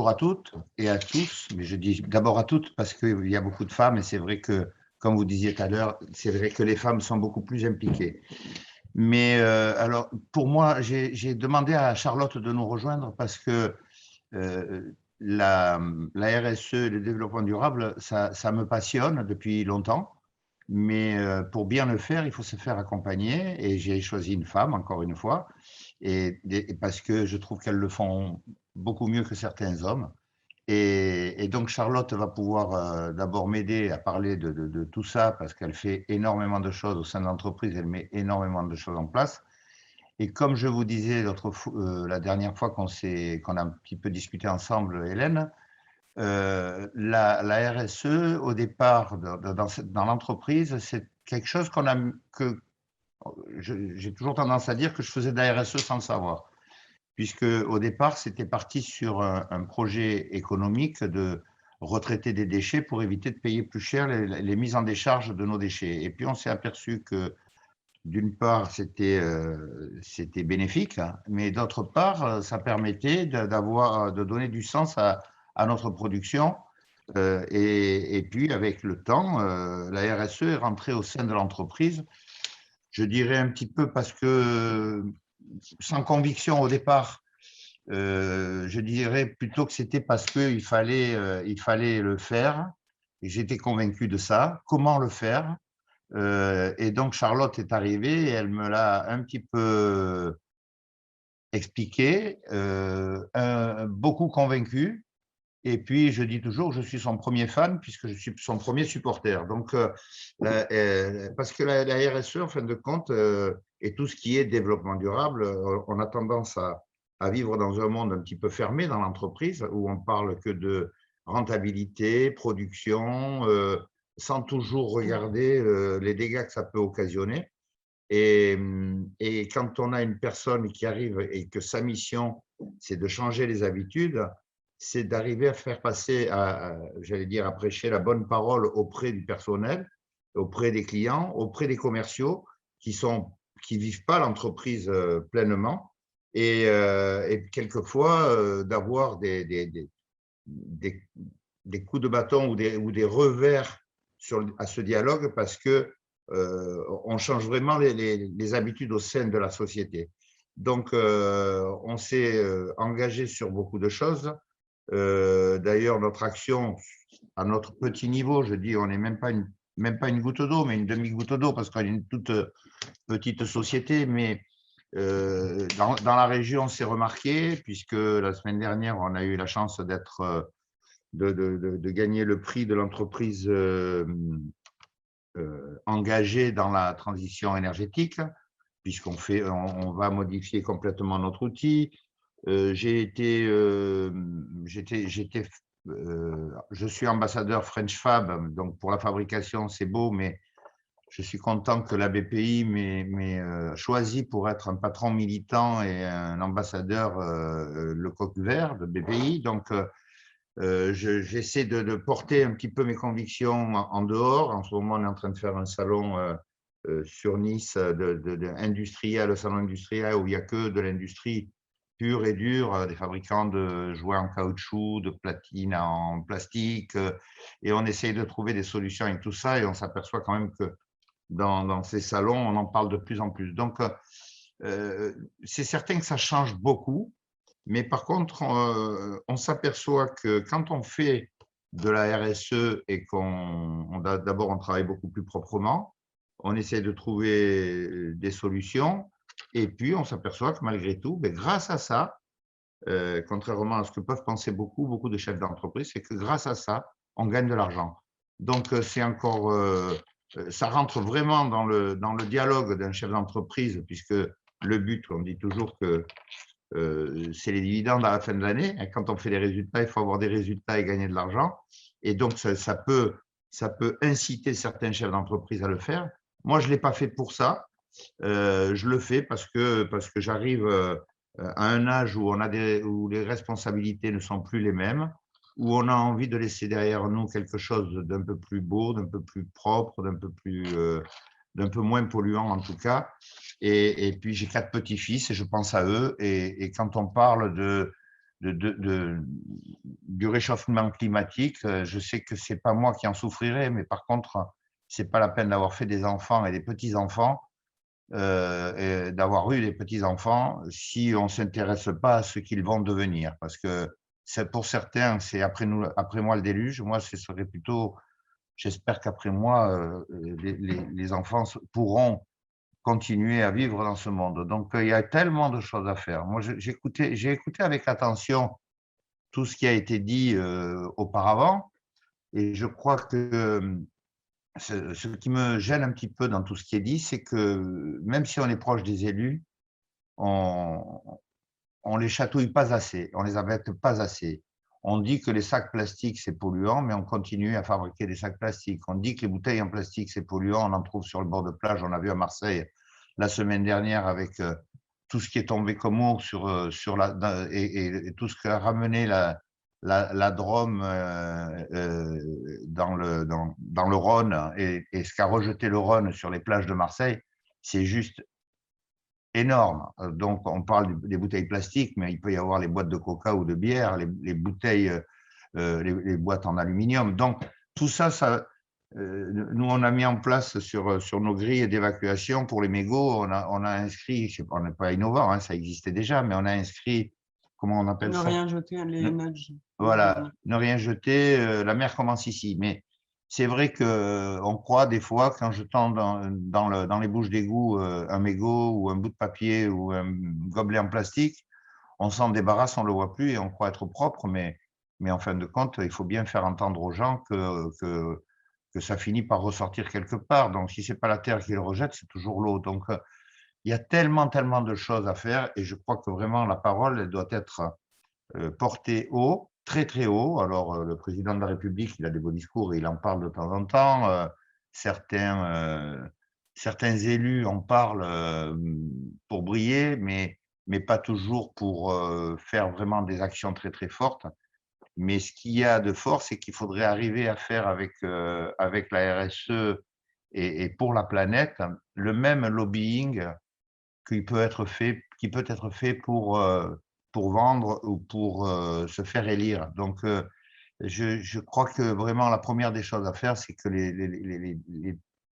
bonjour à toutes et à tous, mais je dis d'abord à toutes parce qu'il y a beaucoup de femmes et c'est vrai que, comme vous disiez tout à l'heure, c'est vrai que les femmes sont beaucoup plus impliquées. Mais alors, pour moi, j'ai demandé à Charlotte de nous rejoindre parce que la RSE et le développement durable, ça me passionne depuis longtemps. Mais pour bien le faire, il faut se faire accompagner. Et j'ai choisi une femme, encore une fois, et parce que je trouve qu'elles le font beaucoup mieux que certains hommes. Et donc Charlotte va pouvoir d'abord m'aider à parler de tout ça parce qu'elle fait énormément de choses au sein de l'entreprise, elle met énormément de choses en place. Et comme je vous disais la dernière fois qu'on a un petit peu discuté ensemble, Hélène, la RSE, au départ, dans l'entreprise, c'est quelque chose que j'ai toujours tendance à dire que je faisais de la RSE sans le savoir, puisque au départ, c'était parti sur un projet économique de retraiter des déchets pour éviter de payer plus cher les mises en décharge de nos déchets. Et puis, on s'est aperçu que, d'une part, c'était bénéfique, hein, mais d'autre part, ça permettait de donner du sens à notre production. Et puis, avec le temps, la RSE est rentrée au sein de l'entreprise. Je dirais un petit peu parce que, sans conviction au départ, je dirais plutôt que c'était parce il fallait le faire. Et j'étais convaincu de ça. Comment le faire? Et donc, Charlotte est arrivée et elle me l'a un petit peu expliqué, beaucoup convaincu. Et puis, je dis toujours, je suis son premier fan puisque je suis son premier supporter. Donc, parce que la RSE, en fin de compte, et tout ce qui est développement durable, on a tendance à vivre dans un monde un petit peu fermé dans l'entreprise où on parle que de rentabilité, production, sans toujours regarder les dégâts que ça peut occasionner. Et quand on a une personne qui arrive et que sa mission, c'est de changer les habitudes, c'est d'arriver à faire passer, j'allais dire, à prêcher la bonne parole auprès du personnel, auprès des clients, auprès des commerciaux qui vivent pas l'entreprise pleinement et quelquefois d'avoir des, des coups de bâton ou des revers à ce dialogue parce que on change vraiment les habitudes au sein de la société. Donc, on s'est engagé sur beaucoup de choses. D'ailleurs, notre action, à notre petit niveau, je dis, on n'est même pas une goutte d'eau, mais une demi-goutte d'eau, parce qu'on est une toute petite société, mais dans la région, c'est remarqué, puisque la semaine dernière, on a eu la chance de gagner le prix de l'entreprise engagée dans la transition énergétique, on va modifier complètement notre outil. Je suis ambassadeur French Fab, donc pour la fabrication, c'est beau, mais je suis content que la BPI m'ait choisi pour être un patron militant et un ambassadeur le coq vert de BPI. Donc, j'essaie de porter un petit peu mes convictions en dehors. En ce moment, on est en train de faire un salon sur Nice industriel, le salon industriel où il n'y a que de l'industrie pure et dure, des fabricants de jouets en caoutchouc, de platine en plastique, et on essaye de trouver des solutions avec tout ça, et on s'aperçoit quand même que dans ces salons, on en parle de plus en plus. Donc, c'est certain que ça change beaucoup, mais par contre, on s'aperçoit que quand on fait de la RSE et d'abord on travaille beaucoup plus proprement, on essaie de trouver des solutions, et puis on s'aperçoit que malgré tout, ben, grâce à ça, contrairement à ce que peuvent penser beaucoup de chefs d'entreprise, c'est que grâce à ça, on gagne de l'argent. Donc, ça rentre vraiment dans le dialogue d'un chef d'entreprise, puisque le but, on dit toujours que c'est les dividendes à la fin de l'année. Quand on fait des résultats, il faut avoir des résultats et gagner de l'argent. Et donc, ça peut inciter certains chefs d'entreprise à le faire. Moi, je ne l'ai pas fait pour ça. Je le fais parce que j'arrive à un âge où où les responsabilités ne sont plus les mêmes, où on a envie de laisser derrière nous quelque chose d'un peu plus beau, d'un peu plus propre, d'un peu moins polluant en tout cas. Et puis j'ai 4 petits-fils et je pense à eux. Et quand on parle du réchauffement climatique. Je sais que c'est pas moi qui en souffrirai, mais par contre, c'est pas la peine d'avoir fait des enfants et des petits-enfants, et d'avoir eu des petits-enfants si on s'intéresse pas à ce qu'ils vont devenir. Parce que c'est pour certains, c'est après moi le déluge. Moi, ce serait plutôt, j'espère qu'après moi, les enfants pourront continuer à vivre dans ce monde. Donc, il y a tellement de choses à faire. Moi, j'ai écouté avec attention tout ce qui a été dit auparavant, et je crois que ce qui me gêne un petit peu dans tout ce qui est dit, c'est que même si on est proche des élus, on on les chatouille pas assez, on les embête pas assez. On dit que les sacs plastiques, c'est polluant, mais on continue à fabriquer des sacs plastiques. On dit que les bouteilles en plastique, c'est polluant, on en trouve sur le bord de plage. On a vu à Marseille la semaine dernière avec tout ce qui est tombé comme eau sur et tout ce qu'a ramené la Drôme dans le Rhône, et ce qu'a rejeté le Rhône sur les plages de Marseille, c'est juste énorme. Donc, on parle des bouteilles plastiques, mais il peut y avoir les boîtes de coca ou de bière, les bouteilles, les boîtes en aluminium. Donc, tout ça, nous, on a mis en place sur nos grilles d'évacuation pour les mégots, on a inscrit, je sais pas, on n'est pas innovant, hein, ça existait déjà, mais on a inscrit, comment on appelle Ne ça? rien jeter, les nudges. Voilà, ne rien jeter, la mer commence ici. Mais c'est vrai qu'on croit des fois, quand je tends dans les bouches d'égout un mégot ou un bout de papier ou un gobelet en plastique, on s'en débarrasse, on ne le voit plus et on croit être propre, mais en fin de compte, il faut bien faire entendre aux gens que ça finit par ressortir quelque part. Donc, si c'est pas la terre qui le rejette, c'est toujours l'eau. Donc, il y a tellement, tellement de choses à faire, et je crois que vraiment la parole, elle doit être porté haut, très, très haut. Alors, le président de la République, il a des beaux discours et il en parle de temps en temps. Certains élus en parlent pour briller, mais pas toujours pour faire vraiment des actions très, très fortes. Mais ce qu'il y a de fort, c'est qu'il faudrait arriver à faire avec la RSE et pour la planète, le même lobbying qui peut être fait pour vendre ou pour se faire élire. Donc, je crois que vraiment la première des choses à faire, c'est que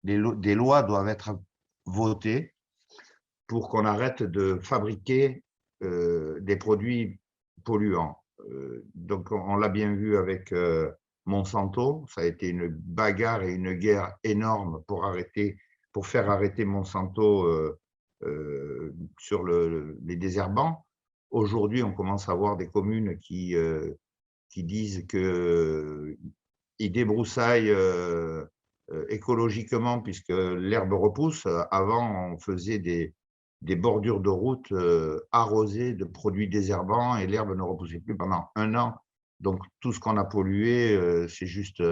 des lois doivent être votées pour qu'on arrête de fabriquer des produits polluants. Donc, on l'a bien vu avec Monsanto, ça a été une bagarre et une guerre énorme pour faire arrêter Monsanto sur les désherbants. Aujourd'hui, on commence à voir des communes qui disent qu'ils débroussaillent écologiquement puisque l'herbe repousse. Avant, on faisait des bordures de route arrosées de produits désherbants et l'herbe ne repoussait plus pendant 1 an. Donc, tout ce qu'on a pollué, c'est juste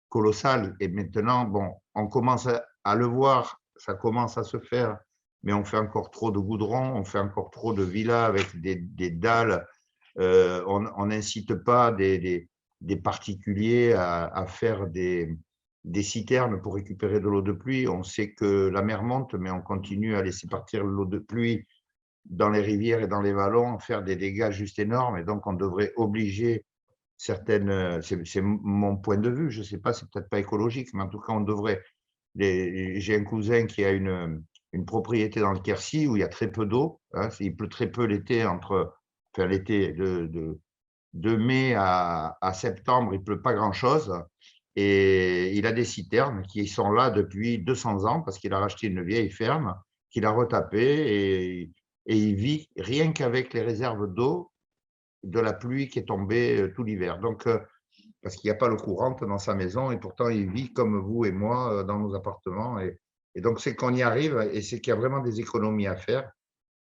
colossal. Et maintenant, bon, on commence à le voir, ça commence à se faire, mais on fait encore trop de goudron, on fait encore trop de villas avec des dalles. On n'incite pas des particuliers à faire des citernes pour récupérer de l'eau de pluie. On sait que la mer monte, mais on continue à laisser partir l'eau de pluie dans les rivières et dans les vallons, faire des dégâts juste énormes. Et donc, on devrait obliger certaines, c'est mon point de vue, je ne sais pas, c'est peut-être pas écologique, mais en tout cas, on devrait. J'ai un cousin qui a une propriété dans le Quercy où il y a très peu d'eau, hein, il pleut très peu l'été, enfin l'été de mai à septembre, il pleut pas grand-chose. Et il a des citernes qui sont là depuis 200 ans parce qu'il a racheté une vieille ferme, qu'il a retapée, et il vit rien qu'avec les réserves d'eau de la pluie qui est tombée tout l'hiver. Donc, parce qu'il n'y a pas l'eau courante dans sa maison et pourtant il vit comme vous et moi dans nos appartements. Et donc, c'est qu'on y arrive et c'est qu'il y a vraiment des économies à faire,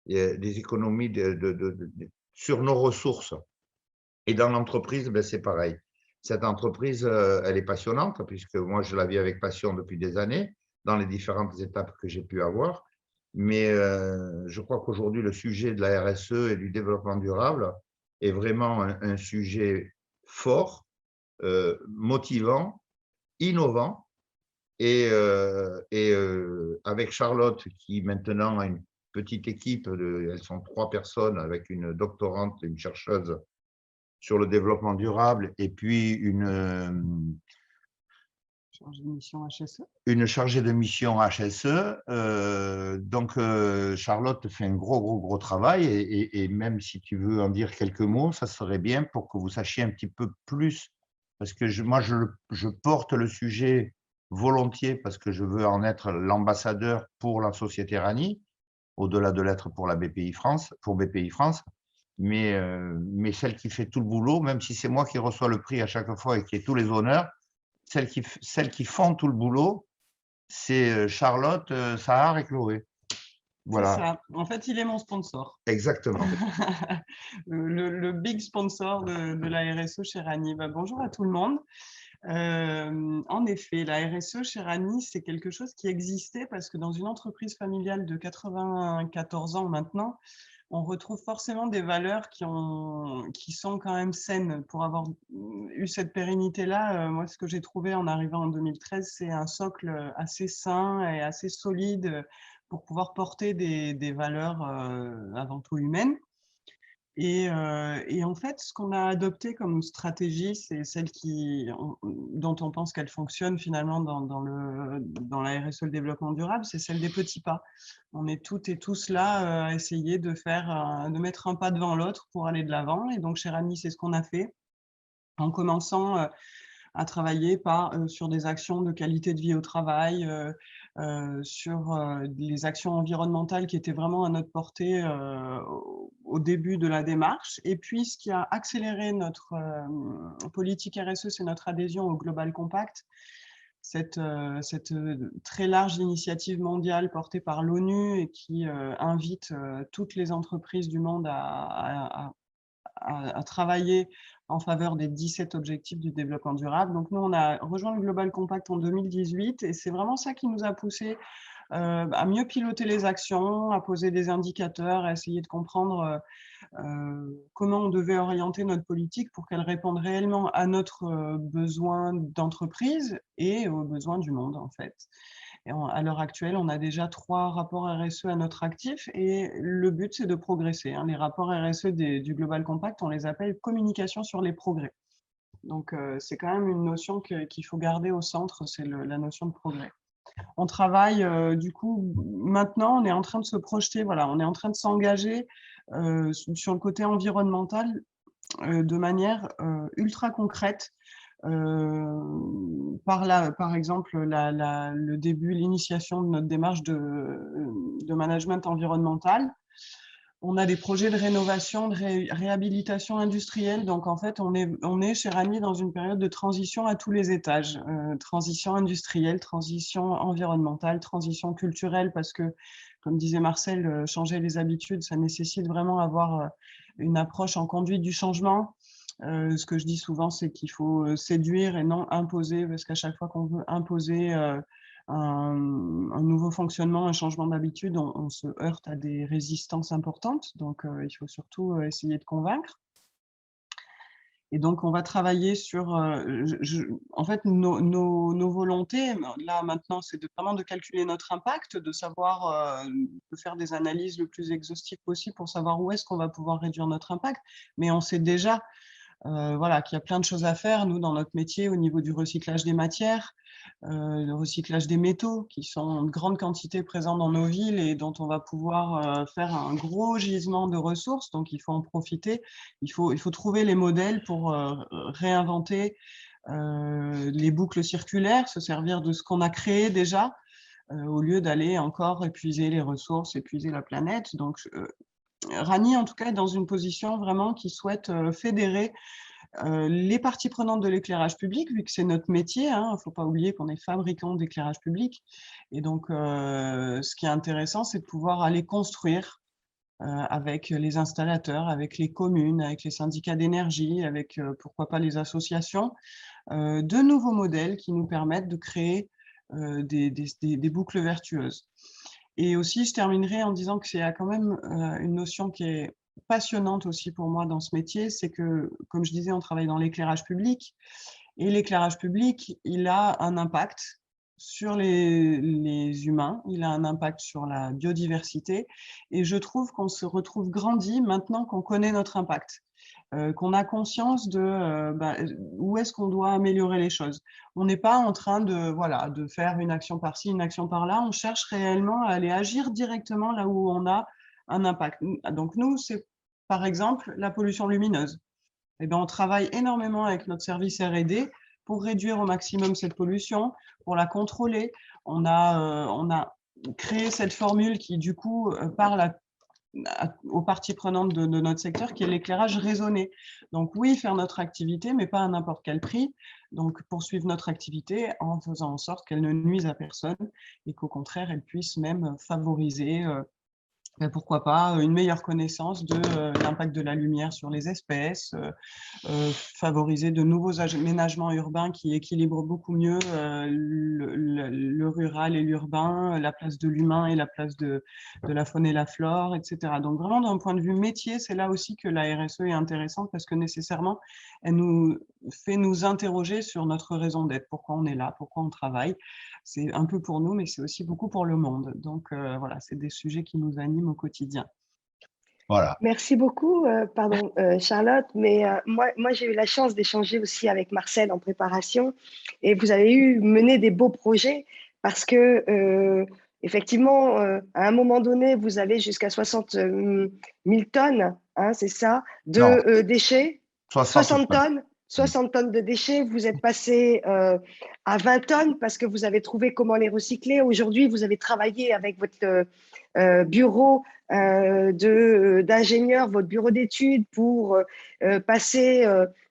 des économies sur nos ressources. Et dans l'entreprise, ben, c'est pareil. Cette entreprise, elle est passionnante puisque moi, je la vis avec passion depuis des années dans les différentes étapes que j'ai pu avoir. Mais je crois qu'aujourd'hui, le sujet de la RSE et du développement durable est vraiment un sujet fort, motivant, innovant. Avec Charlotte, qui maintenant a une petite équipe, elles sont 3 personnes avec une doctorante, une chercheuse sur le développement durable et puis Chargé de mission HSE. Une chargée de mission HSE. Donc, Charlotte fait un gros travail et même si tu veux en dire quelques mots, ça serait bien pour que vous sachiez un petit peu plus, parce que moi, je porte le sujet volontiers parce que je veux en être l'ambassadeur pour la société Rani, au-delà de l'être pour la BPI France, pour BPI France. Mais celle qui fait tout le boulot, même si c'est moi qui reçois le prix à chaque fois et qui ai tous les honneurs, celles qui font tout le boulot, c'est Charlotte, Sahar et Chloé. C'est Voilà, ça. En fait, il est mon sponsor. exactement. Le big sponsor de la RSE chez Rani. Bonjour à tout le monde. En effet, la RSE chez Rani, c'est quelque chose qui existait parce que dans une entreprise familiale de 94 ans maintenant, on retrouve forcément des valeurs qui sont quand même saines. Pour avoir eu cette pérennité-là, moi, ce que j'ai trouvé en arrivant en 2013, c'est un socle assez sain et assez solide pour pouvoir porter des valeurs avant tout humaines. Et en fait, ce qu'on a adopté comme stratégie, c'est celle dont on pense qu'elle fonctionne finalement dans la RSE, le développement durable, c'est celle des petits pas. On est toutes et tous là à essayer de mettre un pas devant l'autre pour aller de l'avant. Et donc, chez Rani, c'est ce qu'on a fait en commençant à travailler sur des actions de qualité de vie au travail, sur les actions environnementales qui étaient vraiment à notre portée au début de la démarche. Et puis, ce qui a accéléré notre politique RSE, c'est notre adhésion au Global Compact, cette très large initiative mondiale portée par l'ONU et qui invite toutes les entreprises du monde à travailler en faveur des 17 objectifs du développement durable. Donc nous, on a rejoint le Global Compact en 2018 et c'est vraiment ça qui nous a poussé à mieux piloter les actions, à poser des indicateurs, à essayer de comprendre comment on devait orienter notre politique pour qu'elle réponde réellement à notre besoin d'entreprise et aux besoins du monde, en fait. Et à l'heure actuelle, on a déjà 3 rapports RSE à notre actif et le but, c'est de progresser. Les rapports RSE du Global Compact, on les appelle communication sur les progrès. Donc, c'est quand même une notion qu'il faut garder au centre, c'est la notion de progrès. On travaille, du coup, maintenant, on est en train de se projeter, voilà, on est en train de s'engager sur le côté environnemental de manière ultra concrète. Par exemple, le début, l'initiation de notre démarche de management environnemental. On a des projets de rénovation, de réhabilitation industrielle. Donc, en fait, on est chez Rani dans une période de transition à tous les étages. Transition industrielle, transition environnementale, transition culturelle, parce que, comme disait Marcel, changer les habitudes, ça nécessite vraiment avoir une approche en conduite du changement. Ce que je dis souvent, c'est qu'il faut séduire et non imposer, parce qu'à chaque fois qu'on veut imposer un nouveau fonctionnement, un changement d'habitude, on se heurte à des résistances importantes. Donc, il faut surtout essayer de convaincre. Et donc, on va travailler sur… en fait, nos volontés, là, maintenant, c'est vraiment de calculer notre impact, de savoir, de faire des analyses le plus exhaustives possible pour savoir où est-ce qu'on va pouvoir réduire notre impact. Mais on sait déjà voilà, qu'il y a plein de choses à faire, nous, dans notre métier, au niveau du recyclage des matières, le recyclage des métaux, qui sont en grande quantité présents dans nos villes et dont on va pouvoir faire un gros gisement de ressources. Donc, il faut en profiter. Il faut trouver les modèles pour réinventer les boucles circulaires, se servir de ce qu'on a créé déjà, au lieu d'aller encore épuiser les ressources, épuiser la planète. Donc, Rani, en tout cas, est dans une position vraiment qui souhaite fédérer les parties prenantes de l'éclairage public, vu que c'est notre métier. Il ne faut pas oublier qu'on est fabricant d'éclairage public. Et donc, ce qui est intéressant, c'est de pouvoir aller construire avec les installateurs, avec les communes, avec les syndicats d'énergie, avec pourquoi pas les associations, de nouveaux modèles qui nous permettent de créer des boucles vertueuses. Et aussi, je terminerai en disant que c'est quand même une notion qui est passionnante aussi pour moi dans ce métier, c'est que, comme je disais, on travaille dans l'éclairage public, et l'éclairage public, il a un impact sur les humains, il a un impact sur la biodiversité, et je trouve qu'on se retrouve grandi maintenant qu'on connaît notre impact. qu'on a conscience de où est-ce qu'on doit améliorer les choses. On n'est pas en train de faire une action par-ci, une action par-là. On cherche réellement à aller agir directement là où on a un impact. Donc nous, c'est par exemple la pollution lumineuse. Eh bien, on travaille énormément avec notre service R&D pour réduire au maximum cette pollution, pour la contrôler. On a créé cette formule qui, du coup, parle aux parties prenantes de notre secteur, qui est l'éclairage raisonné. Donc oui, faire notre activité, mais pas à n'importe quel prix. Donc poursuivre notre activité en faisant en sorte qu'elle ne nuise à personne et qu'au contraire, elle puisse même favoriser pourquoi pas une meilleure connaissance de l'impact de la lumière sur les espèces, favoriser de nouveaux aménagements urbains qui équilibrent beaucoup mieux le rural et l'urbain, la place de l'humain et la place de la faune et la flore, etc. Donc vraiment d'un point de vue métier, c'est là aussi que la RSE est intéressante parce que nécessairement, elle nous fait nous interroger sur notre raison d'être, pourquoi on est là, pourquoi on travaille. C'est un peu pour nous, mais c'est aussi beaucoup pour le monde. Donc voilà, c'est des sujets qui nous animent au quotidien. Voilà. Merci beaucoup, Charlotte. Mais moi j'ai eu la chance d'échanger aussi avec Marcel en préparation et vous avez mené des beaux projets parce que effectivement, à un moment donné, vous avez jusqu'à 60 000 tonnes, hein, c'est ça, de déchets, 60 tonnes. 60 tonnes de déchets, vous êtes passé à 20 tonnes parce que vous avez trouvé comment les recycler. Aujourd'hui, vous avez travaillé avec votre bureau d'ingénieurs, votre bureau d'études pour passer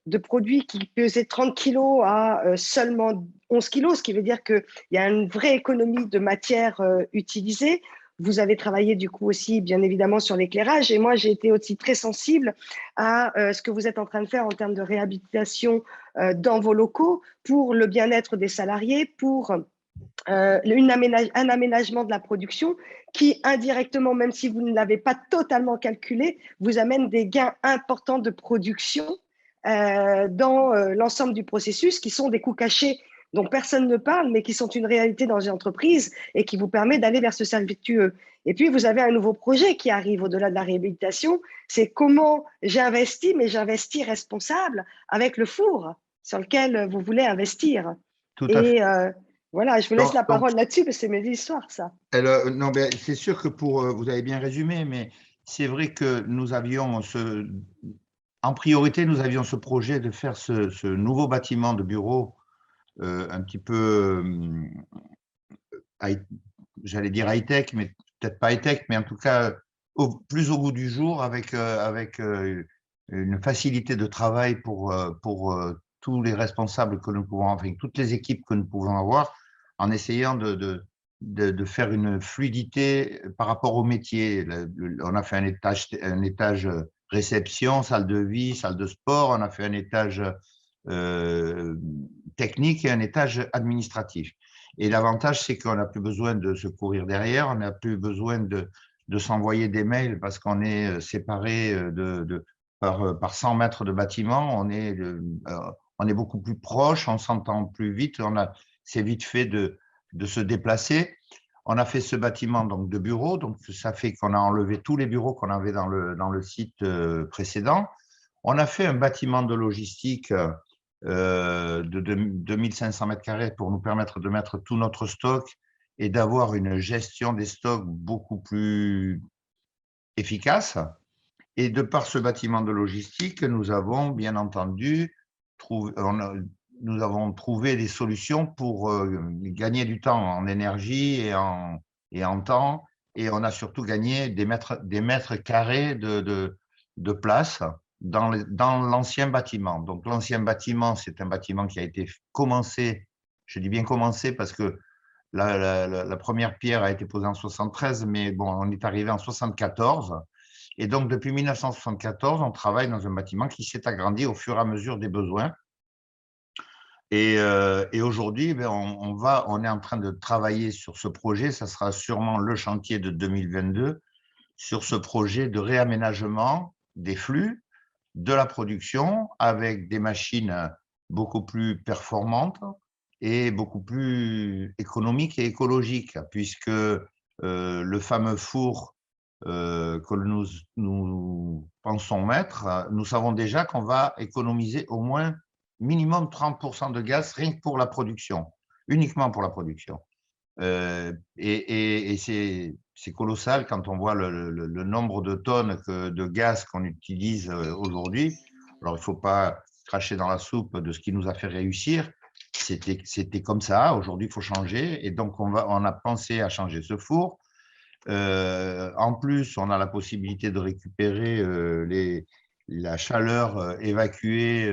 de produits qui pesaient 30 kilos à seulement 11 kilos, ce qui veut dire qu'il y a une vraie économie de matière utilisée. Vous avez travaillé du coup aussi, bien évidemment, sur l'éclairage. Et moi, j'ai été aussi très sensible à ce que vous êtes en train de faire en termes de réhabilitation dans vos locaux pour le bien-être des salariés, pour un aménagement de la production qui, indirectement, même si vous ne l'avez pas totalement calculé, vous amène des gains importants de production dans l'ensemble du processus, qui sont des coûts cachés dont personne ne parle, mais qui sont une réalité dans une entreprise et qui vous permet d'aller vers ce cercle vertueux. Et puis, vous avez un nouveau projet qui arrive au-delà de la réhabilitation, c'est comment j'investis, mais j'investis responsable avec le four sur lequel vous voulez investir. Tout à fait. Voilà, je vous laisse la parole là-dessus, parce que c'est mes histoires, ça. Non, c'est sûr que vous avez bien résumé, mais c'est vrai que nous avions en priorité, nous avions ce projet de faire ce nouveau bâtiment de bureau un petit peu, j'allais dire high-tech, mais peut-être pas high-tech, mais en tout cas plus au goût du jour, avec une facilité de travail pour tous les responsables que nous pouvons, enfin toutes les équipes que nous pouvons avoir, en essayant de faire une fluidité par rapport au métier. On a fait un étage réception, salle de vie, salle de sport, on a fait un étage technique et un étage administratif. Et l'avantage, c'est qu'on n'a plus besoin de se courir derrière, on n'a plus besoin de s'envoyer des mails parce qu'on est séparés par 100 mètres de bâtiment, on est beaucoup plus proche, on s'entend plus vite, c'est vite fait de se déplacer. On a fait ce bâtiment donc, de bureau, donc ça fait qu'on a enlevé tous les bureaux qu'on avait dans le site précédent. On a fait un bâtiment de logistique de 2500 mètres carrés pour nous permettre de mettre tout notre stock et d'avoir une gestion des stocks beaucoup plus efficace. Et de par ce bâtiment de logistique, nous avons bien entendu nous avons trouvé des solutions pour gagner du temps en énergie et en temps. Et on a surtout gagné des mètres carrés de place dans l'ancien bâtiment. Donc, l'ancien bâtiment, c'est un bâtiment qui a été commencé, je dis bien commencé parce que la première pierre a été posée en 73, mais bon, on est arrivé en 74. Et donc, depuis 1974, on travaille dans un bâtiment qui s'est agrandi au fur et à mesure des besoins. Et aujourd'hui, on est en train de travailler sur ce projet. Ça sera sûrement le chantier de 2022, sur ce projet de réaménagement des flux de la production avec des machines beaucoup plus performantes et beaucoup plus économiques et écologiques, puisque le fameux four que nous pensons mettre, nous savons déjà qu'on va économiser au moins minimum 30% de gaz rien que pour la production, uniquement pour la production. Et c'est colossal quand on voit le nombre de tonnes de gaz qu'on utilise aujourd'hui. Alors, il ne faut pas cracher dans la soupe de ce qui nous a fait réussir. C'était comme ça. Aujourd'hui, il faut changer. Et donc, on a pensé à changer ce four. En plus, on a la possibilité de récupérer la chaleur évacuée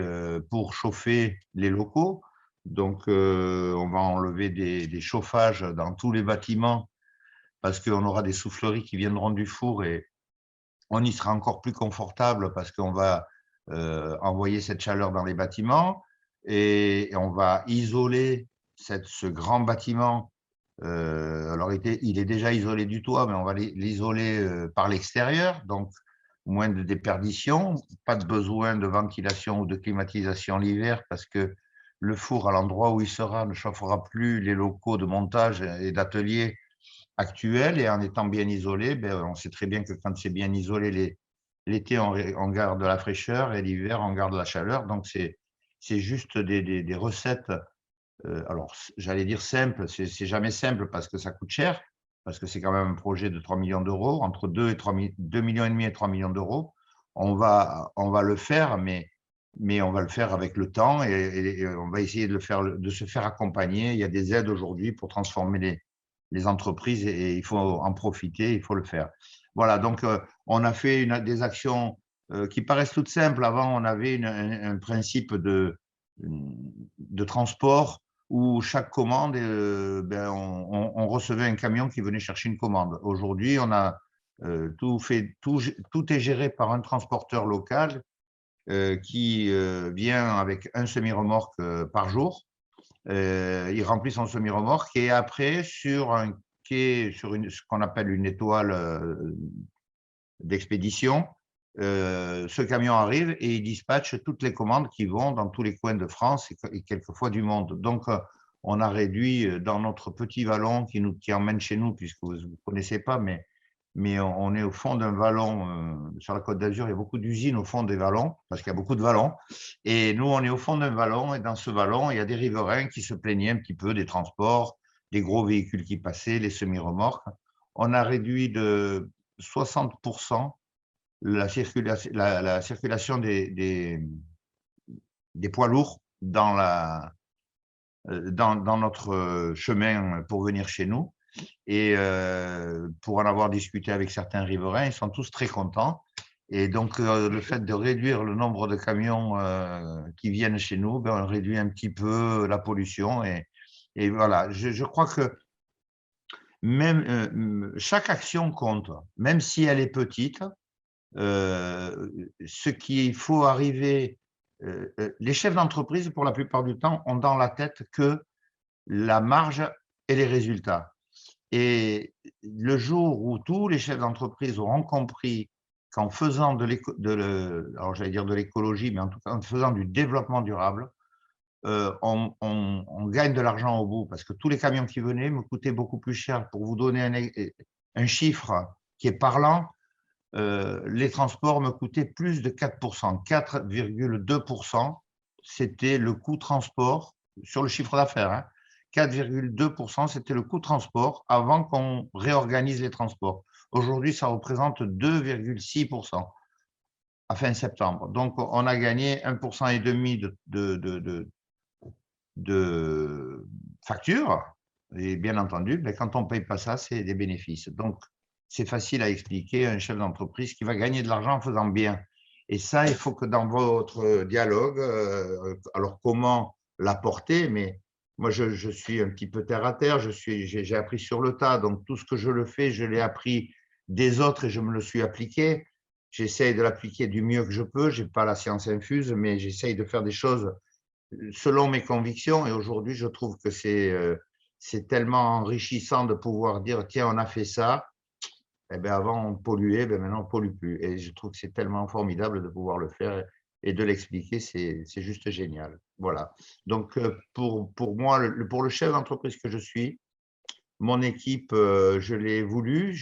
pour chauffer les locaux. Donc, on va enlever des chauffages dans tous les bâtiments parce qu'on aura des souffleries qui viendront du four et on y sera encore plus confortable parce qu'on va envoyer cette chaleur dans les bâtiments et on va isoler ce grand bâtiment. Alors, il est déjà isolé du toit, mais on va l'isoler par l'extérieur, donc moins de déperdition, pas de besoin de ventilation ou de climatisation l'hiver parce que le four, à l'endroit où il sera, ne chauffera plus les locaux de montage et d'atelier actuels. Et en étant bien isolé, on sait très bien que quand c'est bien isolé, l'été, on garde de la fraîcheur et l'hiver, on garde la chaleur. Donc, c'est juste des recettes. Alors, j'allais dire simple, c'est jamais simple parce que ça coûte cher, parce que c'est quand même un projet de 3 millions d'euros, entre 2 millions et demi et 3 millions d'euros. On va le faire, mais on va le faire avec le temps et on va essayer de se faire accompagner. Il y a des aides aujourd'hui pour transformer les entreprises et il faut en profiter, il faut le faire. Voilà, donc on a fait des actions qui paraissent toutes simples. Avant, on avait un principe de transport où chaque commande, on recevait un camion qui venait chercher une commande. Aujourd'hui, on a tout est géré par un transporteur local qui vient avec un semi-remorque par jour. Il remplit son semi-remorque et après, sur un quai, ce qu'on appelle une étoile d'expédition, ce camion arrive et il dispatche toutes les commandes qui vont dans tous les coins de France et quelquefois du monde. Donc, on a réduit dans notre petit vallon qui emmène chez nous, puisque vous ne connaissez pas, mais on est au fond d'un vallon sur la Côte d'Azur. Il y a beaucoup d'usines au fond des vallons, parce qu'il y a beaucoup de vallons. Et nous, on est au fond d'un vallon, et dans ce vallon, il y a des riverains qui se plaignaient un petit peu des transports, des gros véhicules qui passaient, les semi-remorques. On a réduit de 60% la circulation des poids lourds dans notre chemin pour venir chez nous. Et pour en avoir discuté avec certains riverains, ils sont tous très contents. Et donc, le fait de réduire le nombre de camions qui viennent chez nous, on réduit un petit peu la pollution. Et voilà, je crois que même chaque action compte, même si elle est petite. Ce qu'il faut arriver, les chefs d'entreprise, pour la plupart du temps, ont dans la tête que la marge et les résultats. Et le jour où tous les chefs d'entreprise auront compris qu'en faisant alors j'allais dire de l'écologie, mais en tout cas en faisant du développement durable, on gagne de l'argent au bout, parce que tous les camions qui venaient me coûtaient beaucoup plus cher. Pour vous donner un chiffre qui est parlant, les transports me coûtaient plus de 4%. 4,2%, c'était le coût transport sur le chiffre d'affaires. Hein. 4,2%, c'était le coût transport avant qu'on réorganise les transports. Aujourd'hui, ça représente 2,6% à fin septembre. Donc, on a gagné 1,5% de facture. Et bien entendu, quand on ne paye pas ça, c'est des bénéfices. Donc, c'est facile à expliquer à un chef d'entreprise qui va gagner de l'argent en faisant bien. Et ça, il faut que dans votre dialogue, alors comment l'apporter, mais moi, je suis un petit peu terre à terre, j'ai appris sur le tas, donc tout ce que je le fais, je l'ai appris des autres et je me le suis appliqué. J'essaye de l'appliquer du mieux que je peux, je n'ai pas la science infuse, mais j'essaye de faire des choses selon mes convictions. Et aujourd'hui, je trouve que c'est tellement enrichissant de pouvoir dire, tiens, on a fait ça. Eh bien, avant, on polluait, maintenant, on ne pollue plus. Et je trouve que c'est tellement formidable de pouvoir le faire et de l'expliquer, c'est juste génial. Voilà. Donc, pour moi, pour le chef d'entreprise que je suis, Mon équipe, je l'ai voulu,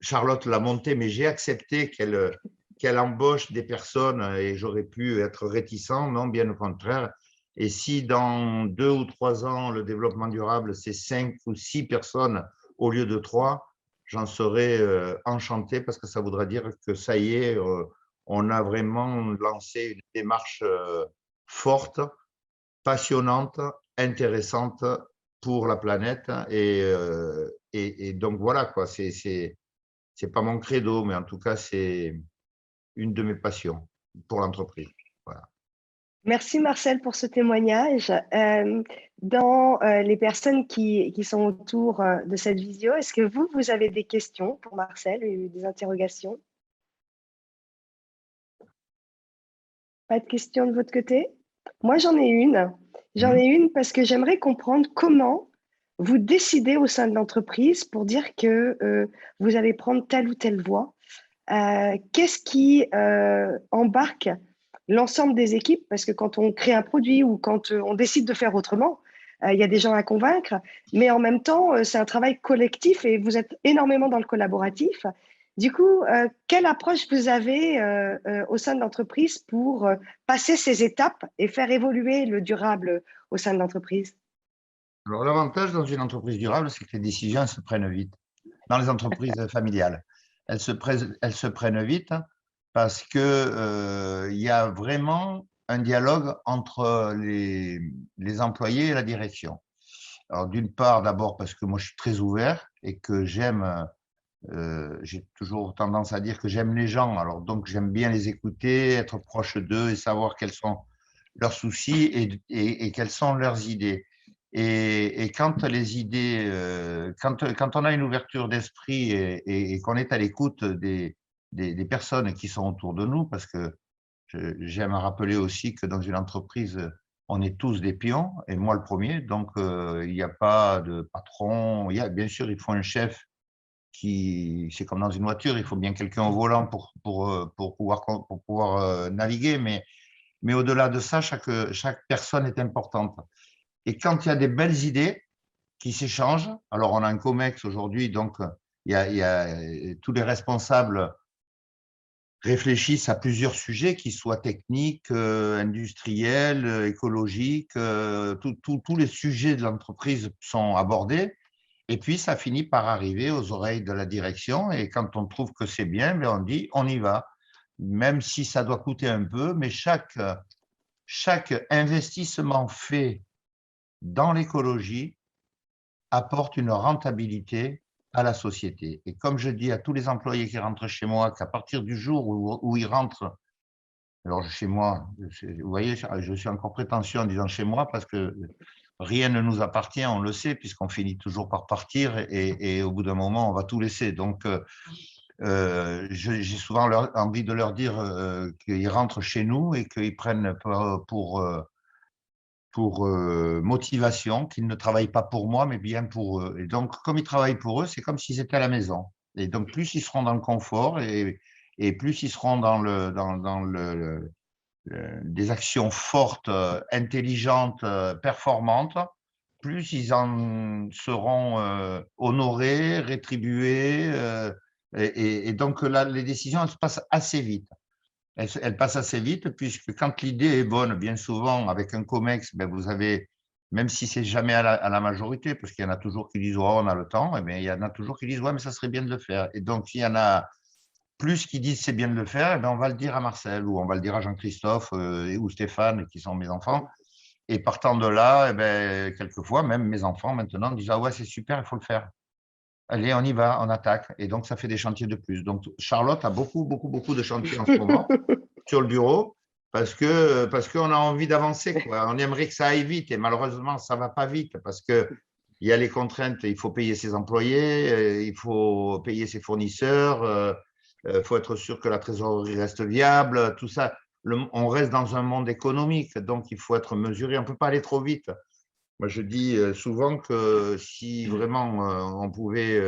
Charlotte l'a montée, mais j'ai accepté qu'elle embauche des personnes et j'aurais pu être réticent, non, bien au contraire. Et si dans 2 ou 3 ans, le développement durable, c'est 5 ou 6 personnes au lieu de 3, j'en serais enchanté parce que ça voudrait dire que ça y est, on a vraiment lancé une démarche forte, passionnante, intéressante pour la planète. Et donc voilà, quoi, c'est pas mon credo, mais en tout cas, c'est une de mes passions pour l'entreprise. Voilà. Merci Marcel pour ce témoignage. Dans les personnes qui sont autour de cette visio, est-ce que vous avez des questions pour Marcel, des interrogations? Pas de questions de votre côté? Moi, j'en ai une. J'en ai une parce que j'aimerais comprendre comment vous décidez au sein de l'entreprise pour dire que vous allez prendre telle ou telle voie. Qu'est-ce qui embarque l'ensemble des équipes? Parce que quand on crée un produit ou quand on décide de faire autrement, il y a des gens à convaincre, mais en même temps, c'est un travail collectif et vous êtes énormément dans le collaboratif. Du coup, quelle approche vous avez au sein de l'entreprise pour passer ces étapes et faire évoluer le durable au sein de l'entreprise? Alors, l'avantage dans une entreprise durable, c'est que les décisions se prennent vite. Dans les entreprises familiales, elles se prennent vite parce que il y a vraiment un dialogue entre les employés et la direction. Alors, d'une part, d'abord parce que moi, je suis très ouvert et que j'ai toujours tendance à dire que j'aime les gens. Alors, donc, j'aime bien les écouter, être proche d'eux et savoir quels sont leurs soucis et quelles sont leurs idées. Et quand les idées, quand on a une ouverture d'esprit et qu'on est à l'écoute des personnes qui sont autour de nous, parce que j'aime rappeler aussi que dans une entreprise, on est tous des pions, et moi le premier, donc il n'y a pas de patron. Bien sûr, il faut un chef c'est comme dans une voiture, il faut bien quelqu'un au volant pour pouvoir naviguer, mais au-delà de ça, chaque personne est importante. Et quand il y a des belles idées qui s'échangent, alors on a un COMEX aujourd'hui, donc tous les responsables réfléchissent à plusieurs sujets, qui soient techniques, industriels, écologiques, tous les sujets de l'entreprise sont abordés. Et puis, ça finit par arriver aux oreilles de la direction. Et quand on trouve que c'est bien, ben on dit on y va. Même si ça doit coûter un peu, mais chaque investissement fait dans l'écologie apporte une rentabilité à la société. Et comme je dis à tous les employés qui rentrent chez moi, qu'à partir du jour où ils rentrent, alors chez moi, vous voyez, je suis encore prétentieux en disant chez moi parce que rien ne nous appartient, on le sait, puisqu'on finit toujours par partir et au bout d'un moment, on va tout laisser. Donc, j'ai souvent envie de leur dire qu'ils rentrent chez nous et qu'ils prennent pour motivation, qu'ils ne travaillent pas pour moi, mais bien pour eux. Et donc, comme ils travaillent pour eux, c'est comme s'ils étaient à la maison. Et donc, plus ils seront dans le confort et plus ils seront dans des actions fortes, intelligentes, performantes, plus ils en seront honorés, rétribués. Et donc, là, les décisions, elles se passent assez vite. Elles passent assez vite, puisque quand l'idée est bonne, bien souvent, avec un COMEX, ben vous avez, même si c'est jamais à la majorité, parce qu'il y en a toujours qui disent oh, on a le temps, et bien, il y en a toujours qui disent ouais, mais ça serait bien de le faire. Et donc, s'il y en a plus qui disent c'est bien de le faire, eh bien, on va le dire à Marcel ou on va le dire à Jean-Christophe ou Stéphane, qui sont mes enfants. Et partant de là, eh bien, quelquefois, même mes enfants maintenant disent ah ouais, c'est super, il faut le faire. Allez, on y va, on attaque. Et donc, ça fait des chantiers de plus. Donc, Charlotte a beaucoup, beaucoup, beaucoup de chantiers en ce moment sur le bureau parce qu'on a envie d'avancer, quoi. On aimerait que ça aille vite et malheureusement, ça ne va pas vite parce qu'il y a les contraintes. Il faut payer ses employés, il faut payer ses fournisseurs, il faut être sûr que la trésorerie reste viable, tout ça. On reste dans un monde économique, donc il faut être mesuré. On ne peut pas aller trop vite. Moi, je dis souvent que si vraiment on pouvait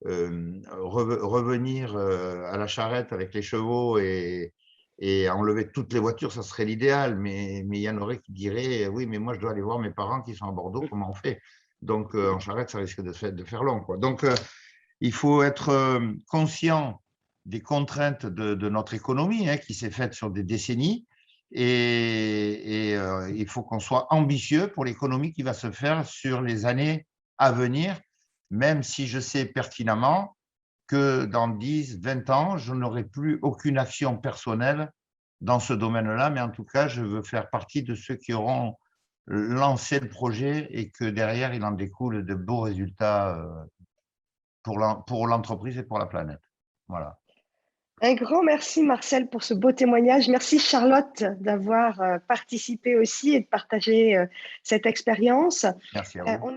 revenir à la charrette avec les chevaux et Et enlever toutes les voitures, ça serait l'idéal, mais il y en aurait qui diraient, oui, mais moi, je dois aller voir mes parents qui sont à Bordeaux, comment on fait? Donc, en charrette, ça risque de faire long, quoi. Donc, il faut être conscient des contraintes de notre économie, qui s'est faite sur des décennies, et il faut qu'on soit ambitieux pour l'économie qui va se faire sur les années à venir, même si je sais pertinemment que dans 10, 20 ans, je n'aurai plus aucune action personnelle dans ce domaine-là, mais en tout cas, je veux faire partie de ceux qui auront lancé le projet et que derrière, il en découle de beaux résultats pour l'entreprise et pour la planète. Voilà. Un grand merci Marcel pour ce beau témoignage. Merci Charlotte d'avoir participé aussi et de partager cette expérience. Merci à vous.